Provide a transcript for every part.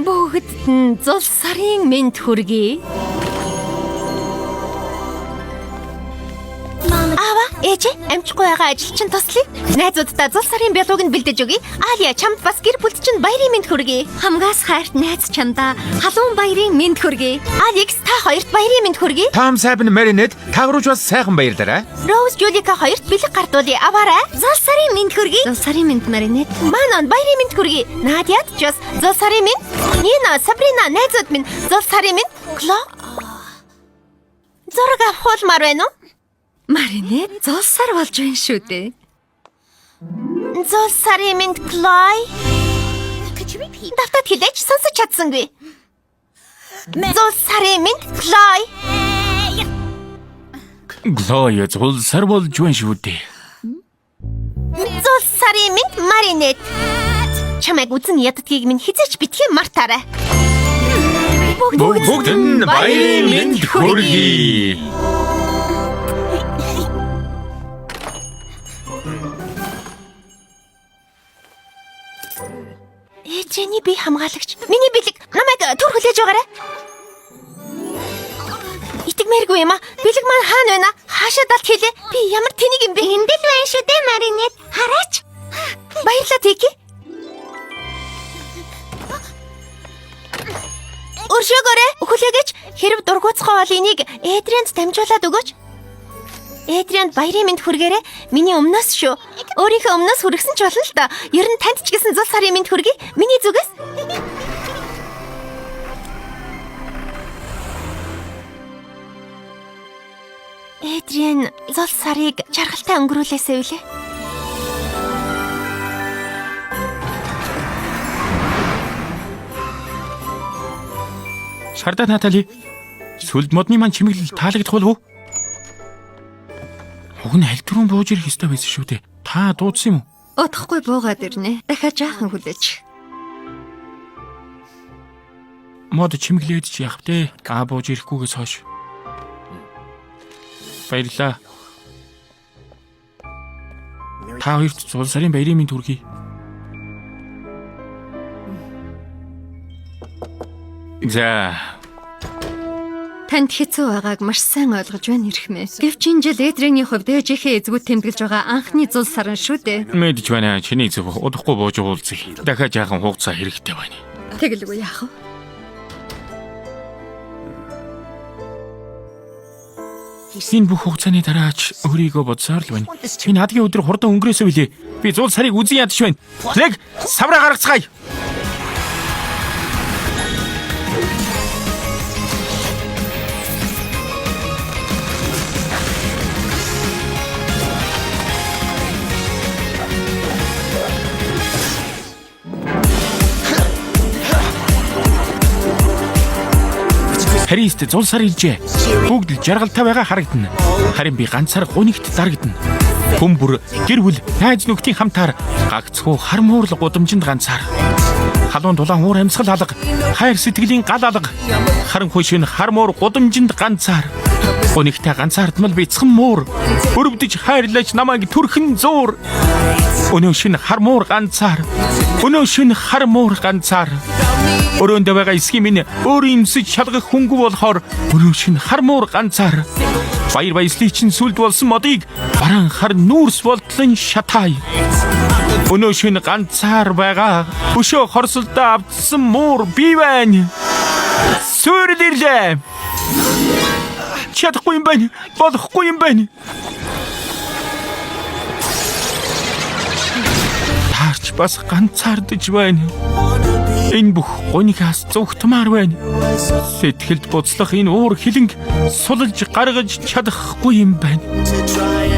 Бүгд нь зул сарын мэнд хүргэе. Ава, ээжээ, амжихгүй байгаа ажил чинь туслая. Найзуудтай зул сарын бялууг нь бэлдэж өгье. Алия, чамд бас гэр бүлд чинь баярын мэнд хүргэе. Хамгаас хайрт найз чамда халуун баярын мэнд хүргэе. Алекс, та хоёрт баярын мэнд хүргэе. Том Сайбн Маринет тагруулж бас сайхан баярлаарай. Роуз, Жулика хоёрт бэлэг гартуулъя. Аваарай. Зул сарын мэнд хүргэе. Зул сарын мэнд Маринет. Манон баярын мэнд хүргэе. Надяд ч бас зул сарын мэнд. Нина, Сабрина, найзууд минь зул сарын мэнд. Кло. Зураг авахулмаар байна уу? Маринет зул сар болж байна шүү дээ. Зул сарын мэнд Клой. Давтаад хэлээч сонсож чадсангүй. Зул сарын мэнд Клой. Глоя зул сар болж байна шүү дээ. Зул сарын мэнд Маринет. Чамайг үзэн яддгийг минь хизээч битгий мартаарай. Бүгд нь баярын мэнд хүргэе. Ээжээний бие хамгаалагч. Миний бэлэг намайг түр хүлээж байгаарай. Итгэмээргүй юм а. Бэлэг маань хаана байна? Хаашаа далд хэлээ. Би ямар тэнийг юм бэ? Энд л байна шүү дээ, Маринет. Хараач. Баярлалаа, Тики. Өршөөгөөрэй. Өхөлөөгөөч. Хэрв дургуцхай бол энийг Эдрианд дамжуулаад өгөөч. Эдрианд баярын мэнд хүргээрэй. Миний өмнөөс шүү. Өөрийнхөө өмнөөс хүргэсэн ч болно л доо. Ер нь танд ч гэсэн зул сарын мэнд хүргэе. Миний зүгээс. Эдриан зул сарыг жаргалтай өнгөрүүлээсэй үлээ. Шарда Натали. Сүлд модны маань чимэглэл таалагдах болов уу? Уг нь аль түрүүн бууж ирэх ёстой байсан шүү дээ. Та дуудсан юм уу? Удахгүй буугаад ирнэ. Дахиад жаахан хүлээж. Мод чимэглээд ч яах вэ? Бууж ирэхгүйгээс хойш. Баярлалаа. Та хоёрт зул сарын баярын мэнд хүргэе. За. Танд хэцүү байгааг маш сайн ойлгож байна хэрхмээ. Гэвч энэ жил Эдрийн хувьд ээжийнхээ эзгүүд тэмдэглэж байгаа анхны зул сар шүү дээ. Мэдж байна. Чиний зөв удахгүй бууж уулзъя. Дахиад жаахан хугацаа хэрэгтэй байна. Тэгэлгүй яах вэ? Энэ бүх хугацааны дараач өөрийгөө бодсоор л байна. Би надгийн өдөр хурдан өнгөрөөсөө билээ. Би зул сарыг үзэн ядч байна. Лэг савраа гаргацгаая. Харист зул сар илжээ. Бүгд л жаргалтай байгаа харагдана. Харин би ганцаар гунигт дарагдана. Хүмбэр, гэр бүл, найз нөхдийн хамтаар гагцхүү хар муурл гудамжинд ганцаар. Халуун дулаан уур амьсгал алга, хайр сэтгэлийн гал алга. Харанхуй шин хар муур гудамжинд ганцаар. Гунигтай ганцаардмал бяцхан муур. Өрөвдөж хайрлаж намайг түрхэн зуур. Өнөө шин хар муур ганцаар. Өнөө шин хар муур ганцаар. Өрөөндөө байгаа эсхийн минь өөрийн өмсөж шалгах хөнгө болохоор өнөө шин хар муур ганцаар. Баяр баясгалын чинь сүлд болсон модыг бараан хар нүүрс болтлон шатаая. Өнөө шин ганцаар байгаа өшөө хорсолдоо автсан муур би байна. Сүрэл ирлээ. Чадахгүй юм байна. Болохгүй юм байна. Таарч бас ганцаардж байна. Энэ бүх гунигаас зүгтмаар байна. Сэтгэлд буцлах энэ уур хилэнг сулж гаргаж чадахгүй юм байна.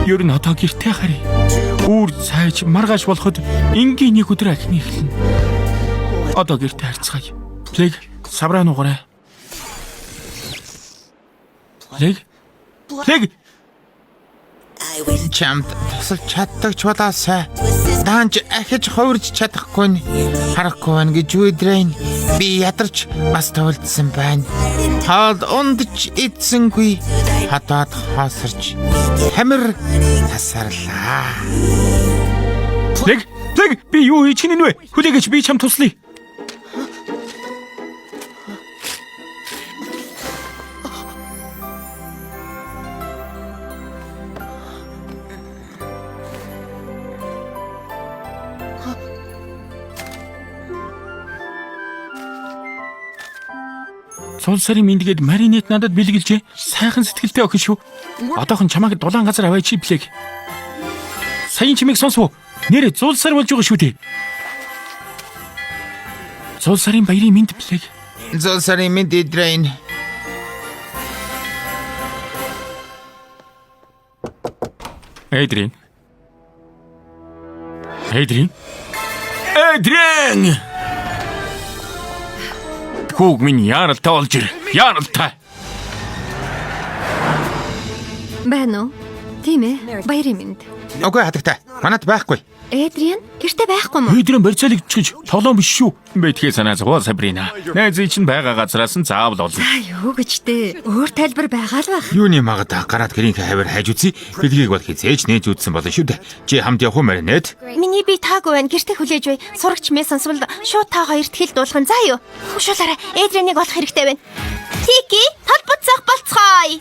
Ер нь одоо гэртээ харъя. Үүр цайж маргааш болоход энгийн нэг өдөр ахны эхэлнэ. Одоо гэртээ харцгаая. Лэг савраа нугараа. Лэг. Чамд тусалж чаддаг ч болоосай. Даанч ахиж хувирж чадахгүй нь харахгүй байна гэж үдрэн би ядарч бас төвлөдсөн байна. Хоол ундч идсэнгүй хадаад хоосорч хамир тасарлаа. Лэг би юу хийж гинэ вэ? Хүлээгээч би чам туслая. Цул сарын мэндгээд Маринет надад бэлгэлжээ. Сайхан сэтгэлтэй охин шүү. Одоохон чамайг дулаан газар аваач плэг. Саяын чимийг сонсов. Нэрээ зул сар болж байгаа шүү дээ. Зул сарын баярын мэнд плэг. Зул сарын мэнд Эдрейн. Эдрин. Хүүг минь яаралтай олж ир. Яаралтай. Байна уу? Тийм ээ. Баярын мэнд. Окей, хатагтай. Манайд байхгүй. Эдриан, гэртээ байхгүй мó? Эдрин барьцаалагдчихж тоглоом биш шүү. Бэтгээ санаа зовоо Сабрина. Найзын чинь байгаа газараас нь заавал олно. За юу гэж дээ. Өөр тайлбар байгаа л байх. Юуны магад гараад гэрийнхээ хавар хайж үзье. Бэлгийг бол хизээж нээж үзсэн болно шүү дээ. Чи хамт явах уу Маринет? Миний би таагүй байна. Гэртээ хүлээж бай. Сурагч мэ сонсвол шууд та хоёрт хэл дуулган заа юу. Хөшөөлөөрэй. Эдриныг олох хэрэгтэй байна. Тики, толбоцох болцгоё.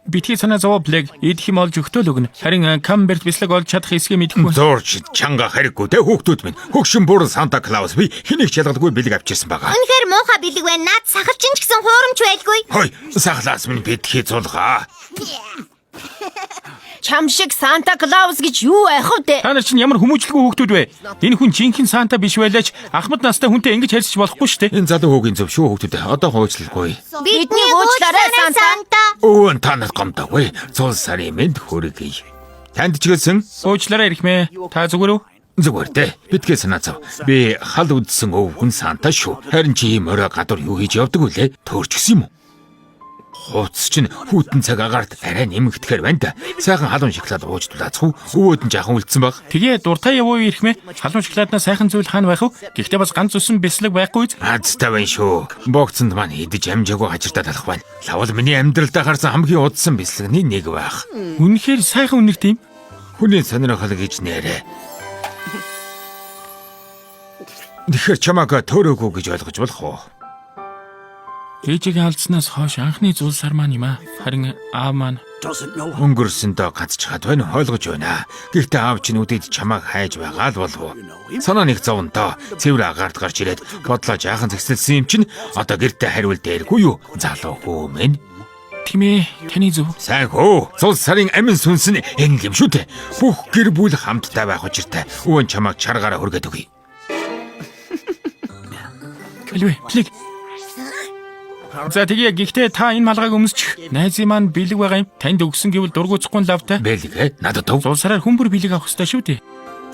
Битгий санаа зовоо плэг. Идэх юм олж өгтөөл өгнө. Харин Камберт бислэг олж чадах эсгээ мэдэхгүй. Зурж чанга хариггүй те хүүхдүүд минь. Хөгшин бүр Санта Клаус би хэнийг ч ялгадаггүй бэлэг авчирсан байгаа. Үнэхээр муухай бэлэг байна. Наад сахалчин ч гэсэн хуурамч байлгүй. Хой, сахлаас минь битгий зулгаа. Чам шиг Санта Клаус гэж юу байх вэ? Та нар чинь ямар хүмүүжлгүй хүүхдүүд вэ? Энэ хүн жинхэнэ Санта биш байлаач ахмад настай хүнтэй ингэж харьцаж болохгүй шүү дээ. Энэ залуу хүүгийн зөв шүү хүүхдүүд. Одоо хөөцлөхгүй. Бидний уучлаарай Санта. Өвөн танад гомдоогүй. Зул сарын мэнд хүргэе. Танд ч гэлсэн. Уучлаарай ирхмээ. Та зүгээр үү? Зүгээр дээ. Битгий санаа зов. Би хал үдсэн өв хүн Санта шүү. Харин чи морой гадуур юу хийж явдаг вүлээ? Төөрчгсөн юм уу? Хувцс чинь хүүтэн цаг агаарт арай нэмэгдэхэр байна да. Сайхан халуун шоколад ууж дулаацгүй. Өвөөд нь жаахан үлдсэн баг. Тэгээ дуртай явуу ирхмээ. Халуун шоколаднаас сайхан зүйл хаана байх вэ? Гэхдээ бас ганц үсэн бэслэг байхгүй. Азтай байна шүү. Богцонд маань идэж амжаагүй хажиртаа талах байна. Лавал миний амьдралдаа харсан хамгийн удсан бэслэгний нэг байх. Үнэхээр сайхан үнэрт юм. Хүний сонирхол гэж нэрэ. Тэгэхээр чамааг төөрөөгүй гэж ойлгож болох уу? Ээжигээ алдснаас хойш анхны зул сар маань юм аа. Харин аав маань Өнгөрсөндөө гацчихад байна ойлгож байна. Гэхдээ аав чинь үдэд чамааг хайж байгаа л болов уу? Санаа нэг зовонтоо цэвэр агаарт гарч ирээд бодлоо жаахан зэгсэлсэн юм чинь одоо гэртээ хариул дээргүй юу? Залуу хөө мэн. тийм ээ. Таны зөв. Сайн хөө. Зул сарын амин сүнс нь энэ юм шүү дээ. Бүх гэр бүл хамтдаа байх учиртай. Өвөн чамааг чаргаараа хүргээд өгье. Хэлвэ. Плэг. За тэгээ гэхдээ та энэ малгайг өмсчих. Найзын маань бэлэг байгаа юм. Танд өгсөн гэвэл дургуйцахгүй лавтай. Бэлэг надад төв. Зул сараар хүмүүр бэлэг авах хэрэгтэй шүү дээ.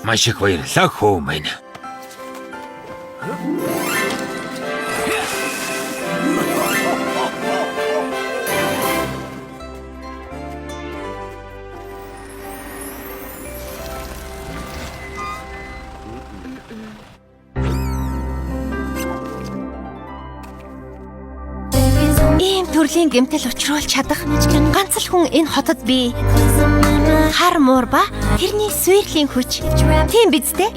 Маш их баярлалаа хөө мэн. Ийм төрлийн гэмтэл учруулж чадах ганц л хүн энэ хотод бий. Хар муур ба тэрний сүйрлийн хүч. Тийм биз дээ?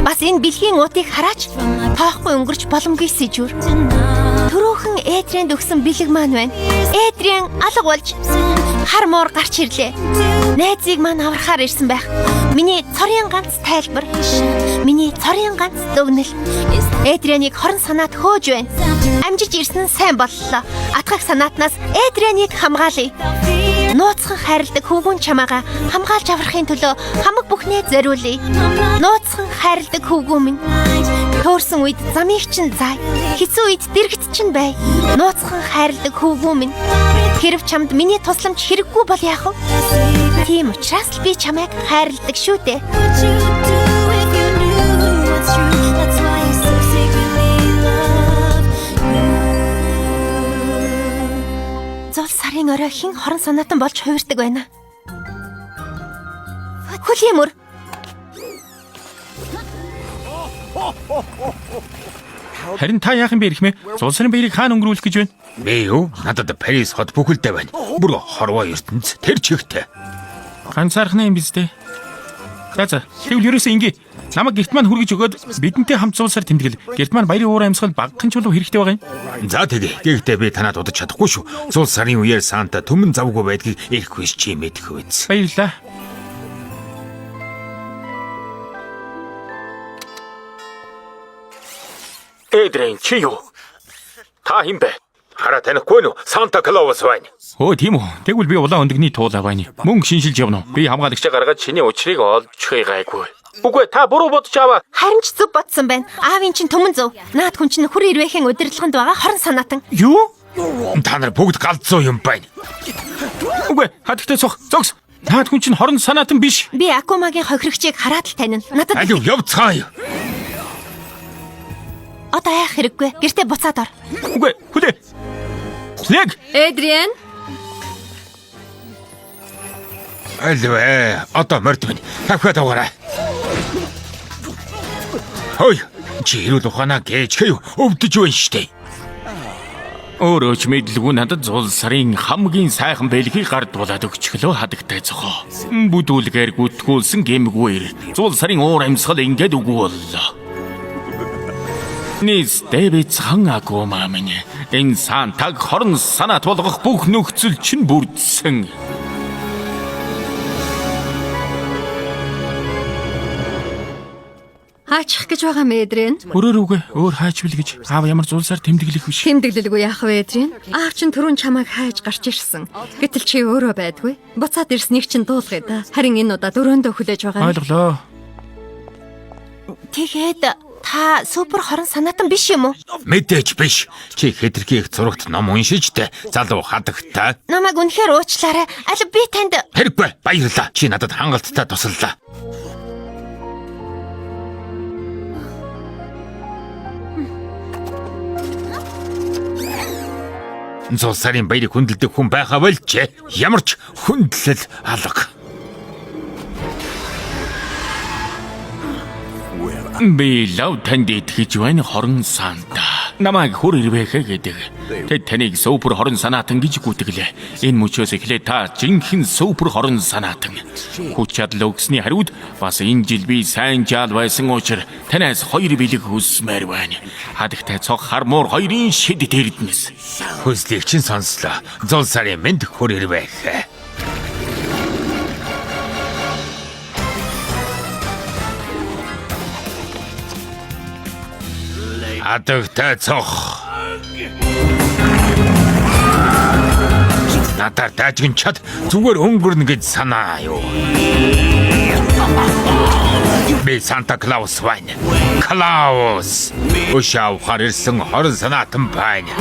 Бас энэ бэлгийн уутыг хараач тоохгүй өнгөрч боломгүй сэжүр. Төрөөхөн Эдрианд өгсөн бэлэг маань байна. Эдриан алга болж хар муур гарч ирлээ. Найзыг маань аврахаар ирсэн байх. Миний цорын ганц тайлбар. Миний цорын ганц дүгнэл. Эдрианыг хорон санаат хөөж байна. Амжиж ирсэн сайн боллоо. Атгах санаатнаас Эдрианыг хамгаалъя. Нууцхан хайрладаг хүүгүн чамаага хамгаалж аврахын төлөө хамаг бүхнээ зориулъя. Нууцхан хайрладаг хүүгүн минь. Төөрсөн үед замыг чинь зай. Хэцүү үед дэргэт чинь бай. Нууцхан хайрладаг хүүгүн минь. Хэрв чамд миний тусламж хэрэггүй бол яах вэ? Тийм учраас л би чамайг хайрладаг шүү дээ. Зул сарын орой хэн хорон санаатан болж хувирдаг байна. Хүлэмөр. Харин та яах юм бэ ирхмээ? Зул сарын баярыг хаана өнгөрүүлэх гэж байна? Би юу? Надад Парис хот бүхэлдээ байна. Бүр хорвоо ертөнц тэр чихтэй. Ганцаархнаа юм биз дээ. За. Тэгвэл ерөөсөө ингэ. Намайг гэрт маань хүргэж өгөөд бидэнтэй хамт зулсаар тэмдэглэл. Гэрт маань баярын уур амьсгал багахан ч болов хэрэгтэй байгаа юм. За тэгээ. Гэхдээ би танад удаж чадахгүй шүү. Зул сарын үеэр Санта түмэн завгүй байдгийг ирэхгүй чи мэдэх үз. Баярлалаа. Эдрийн чи юу? Та хин бэ? Хараа танихгүй нү? Санта Клаус байна. Өө тийм үү. Тэгвэл би улаан өндөгний туулаа байна. Мөнгө шинжилж явна уу? Би хамгаалагчаа гаргаад чиний учрыг олж хайгаагүй. Үгүй та буруу бодож аваа. Харин ч зөв бодсон байна. Аавын чинь түмэн зөв. Наад хүн чинь хүр ирвэхийн удирдлаганд байгаа хорон санаатан. Юу? Та нар бүгд галзуу юм байна. Үгүй хатагтай зогс. Наад хүн чинь хорон санаатан биш. Би Акумагийн хохирогчийг хараад л танина. Надад Алив явцгаая. одоо яах хэрэггүй. Гэртээ буцаад ор. Үгүй хүлээ. Лэг. Эдриан. Алив одоо морд минь. Тавхад аваарай. Хой. Чи хэрүүл ухаанаа гэж хэв өвдөж байна штэ. Өөрөө ч мэдлгүй надад зул сарын хамгийн сайхан бэлгийг гардуулаад өгчихлөө хадагтай зохоо. Бүдүүлгээр гүтгүүлсэн гэмгүүр. Зул сарын уур амьсгал ингээд үгүй боллоо. Nis David Акума минь энэ Сантаг хорон санаат болгох бүх нөхцөл чинь бүрдсэн. Хаачих гэж байгаа мэ Эдриан? Өөрөөрөө өөр хайч бил гэж аав ямар зулсаар тэмдэглэх биш. Тэмдэглэлгүй яах вэ Эдриан? Аав чинь түрүүн чамайг хайж гарч ирсэн. Гэтэл чи өөрөө байдгүй. Буцаад ирснийг чинь дуулгая да. Харин энэ удаа дөрөөндөө хүлээж байгаа. Ойлголоо. Тэгээд та супер хорон санаатан биш юм уу? Мэдээж биш. Чи хэтэрхий их зурагт ном уншиж тэ залуу хадагтай. Намайг үнэхээр уучлаарай. Аль би танд Хэрэггүй. Баярлалаа. Чи надад хангалттай туслалаа. Зул сарын баярыг хүндэлдэг хүн байхаа болж ямар ч хүндлэл алга. Би лав танд итгэж байна хорон Санта. Намайг хүр ирвэхэ гэдэг. Тэд таныг супер хорон санаатан гэж гүйтгэлээ. Энэ мөчөөс эхлээд та жинхэнэ супер хорон санаатан. Хүч чадал өгсөний хариуд бас энэ жил би сайн жаал байсан учраас танаас 2 бэлэг хүсмээр байна. Хадагтай цог хармуур 2-ын шид дэрднэс. Хүслийг чинь сонслоо. Зул сарын мэд хүр ирвэх. Хадагтай цог. Надад дажгин чад зүгээр өнгөрнө гэж санаа юу? Би Санта Клаус байна. Клаус. Ушаав харсан хорон санаатан байна.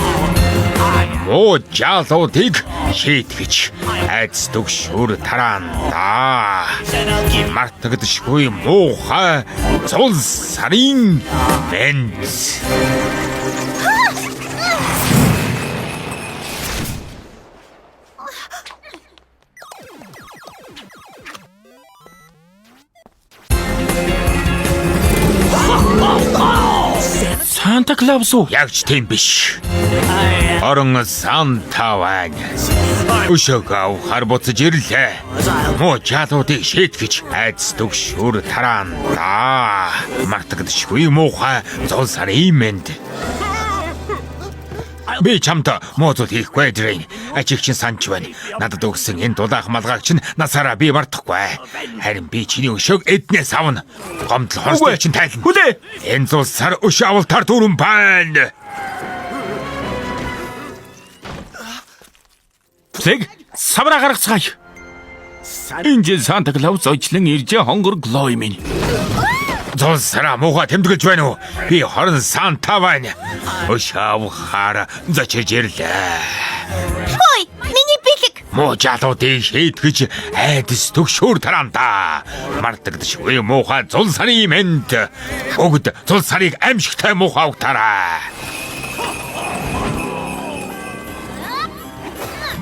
Муу жалуудыг шийтгэж айц төгшөр тараанда. Мартагдшгүй муухай зул сарын мэнд. Санта Клаус уу? Яг ч тийм биш. Орон Санта байна. Өшөөгөө хар буцаж ирлээ. Муу жалуудыг шийтгэж айц төгшөр тараанда. Мартагдшгүй муухай зул сарын мэнд. Би чамд муу зүйл хийхгүй Эдрийн. Ачиг чинь санч байна. Надад өгсөн энэ дулаах малгайг чинь насаараа би мартахгүй. Харин би чиний өшөөг эднээс авна. Гомдол хорстой чинь тайлна. Хүлээ. Энэ зул сар өш авалтар дүүрэн байна. Лэг савра гаргацгаая. Энэ жил Санта Клаус очлон иржээ хонгор Глой минь. Зул сараа мууга тэмдэглэж байна уу? Би хорон Санта байна. Өш авахаар зочирж ирлээ. Хой, миний бэлэг. Муу жалуудыг шийтгэж айдас төгшөөр тараанда. Мартагдшгүй муухай зул сарын мэнд. Бүгд зул сарыг аимшигтай муухай угтаарай.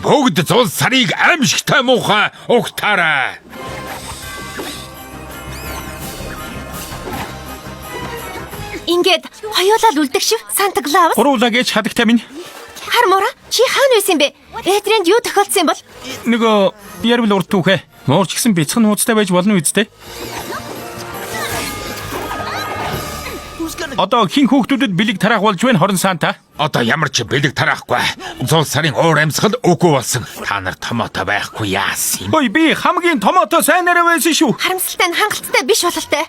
Бүгд зул сарыг аимшигтай муухай угтаарай. Ингээд хоёулаа үлдэх шив Санта Клаус. Уруулаа гэж хадагтай минь. Хармуура, чи хаана байсан бэ? Эдрианд юу тохиолдсон юм бол? Нөгөө ярил урт түүхэ. Муурч гисэн бяцхан нууцтай байж болно үсттэй. Одоо хин хүүхдүүдэд бэлэг тараах болж байна хорон Санта? Одоо ямар ч бэлэг тараахгүй. Зул сарын уур амьсгал үгүй болсон. Та нар томото байхгүй яасан юм? Ой би хамгийн томото сайнараа байсан шүү. Харамсалтай нь хангалттай биш бололтой.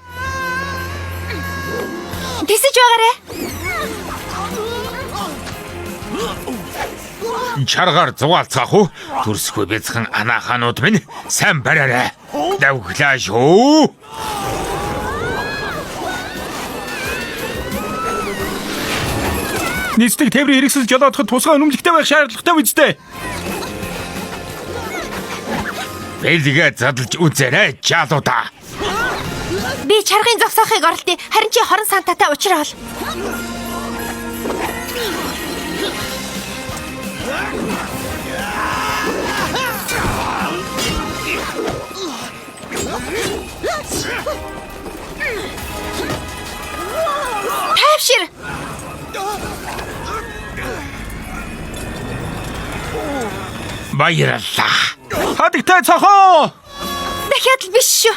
Тэсэж байгаарэ. Чаргаар зугаалцгаах уу? Төрсгүй бяцхан анааханууд минь сайн бариарай. Давглаа шүү. Нийцдэг тээврийн хэрэгсэл жолоодоход тусгай үнэмлэхтэй байх шаардлагатай үстэй. Бэлгээ задлж үзээрэй жаалуудаа. Би чаргын зогсоохыг оролдъё. Харин чи хорон Сантатай уулзрал. Тавшир. Баярлалаа. Хадагтай цохоо. Дахиад л биш шүү.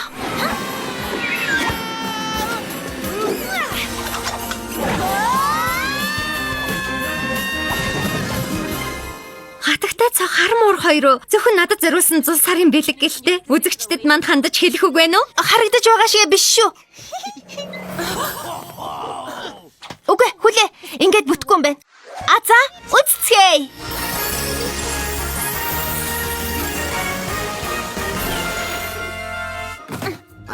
Хатагтай цог хар муур хоёроо зөвхөн надад зориулсан зул сарын бэлэг гэлтэй. Үзэгчдэд манд хандаж хэлэх үг байна уу? Харагдаж байгаа шиг биш шүү. Үгүй хүлээ. Ингээд бүтгүй юм байна. А за үццгээе.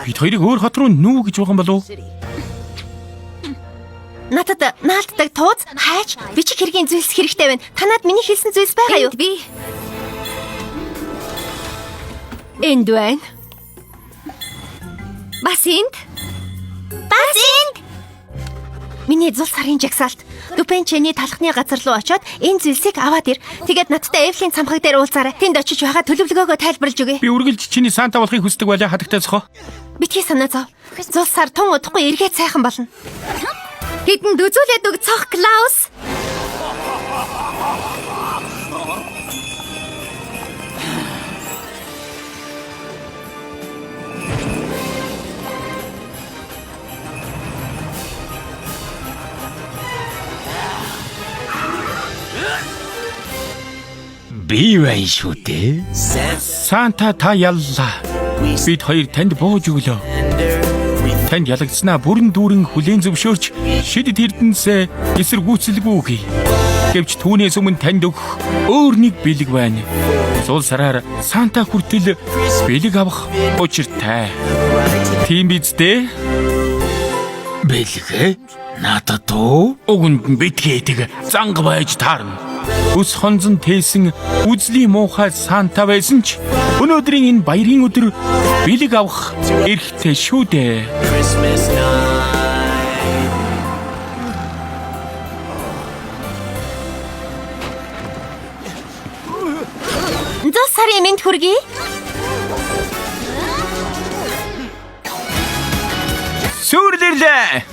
Бид хоёрыг өөр хот руу нүү гэж байгаа юм болов уу? Надад наалтдаг тууз хайж бичиг хэргийн зүйлс хэрэгтэй байна. Танад миний хэлсэн зүйлс байгаа юу? Би. Энд байна. Бас энд. Миний зул сарын жагсаалт. Дүпэнчэний талхны газар руу очиод энэ зүйлсийг аваад ир. Тэгээд надтай Эвлийн цамхаг дээр уулзаарай. Тэнд очиж байгаа төлөвлөгөөгөө тайлбарлаж өгье. Би үргэлж чиний Санта болохыг хүсдэг байлаа хатагтай цохоо. Битгий санаа зов. Зул сар тун удахгүй эргээд сайхан болно. Хэдэнд үзүүлээд өг цох Клаус. Би байна шүү дээ. Санта та яллаа. Бид хоёр танд бууж өглөө. Танд ялагдсанаа бүрэн дүүрэн хүлээн зөвшөөрч шид эрдэнэсээ эсэргүүцэлгүй үгүй. Гэвч түүнээс өмнө танд өгөх өөр нэг бэлэг байна. Зул сараар Санта хүртэл бэлэг авах учиртай. Тийм биз дээ? Бэлгээ? Надад уу? Өгөнд нь битгээдэг занга байж таарна. Үс хонзон тээсэн үзлийн муухай Санта байсан ч өнөөдрийн энэ баярын өдөр бэлэг авах эрхтэй шүү дээ. Зул сарын мэнд хүргэе. Сүрлэлээ.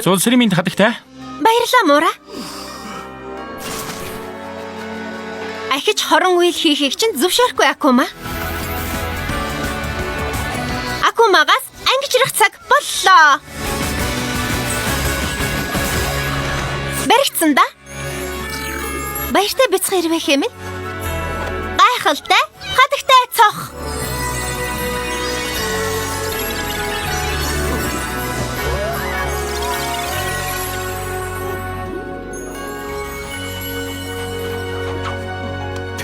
Зул сарын мэнд хатагтай. Баярлалаа муура. Ахиж хорон үйл хийхийг чинь зөвшөөрөхгүй Акума. Акумагаас ангижрах цаг боллоо. Баригдсан да. Баяртай бяцхан ирвэх юм. Гайхалтай хатагтай цох.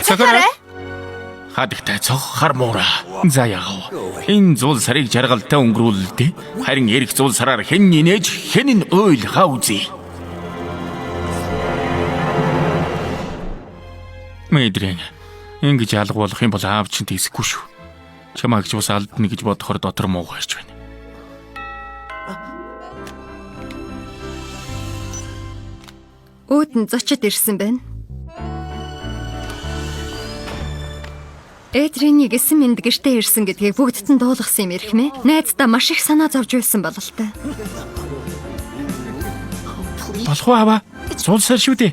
Сакара. Хадагтай цох хармуура. За яав. Энэ зул сарыг жаргалтай өнгөрүүлдэ. Харин эрх зул сараар хэн нинэж хэн нь ойлхаа үзье. Мэдрэн. Ингэж алга болох юм бол аав чинь тийсэхгүй шүү. Чамаа гэж бас алдна гэж бодохоор дотор муу гарч байна. Өөдөн зочид ирсэн байна. Эдринийг эсэн мэнд гэртээ ирсэн гэдгийг бүгдд нь дуулгасан юм эрхмээ. Найздаа маш их санаа зовж байсан бололтой. Болох уу аваа? Зул сар шүү дээ.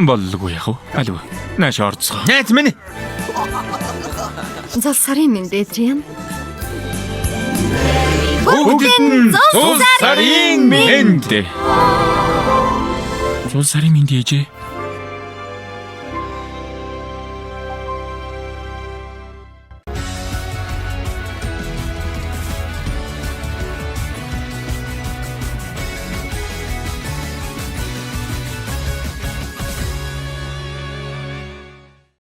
Боллгүй яах вэ? Алив. Нааш орцгоо. Найз минь. Зол сарын минь Эдриан. Бүгдэд нь зул сарын мэнд. Зул сарын мэнд ээжээ.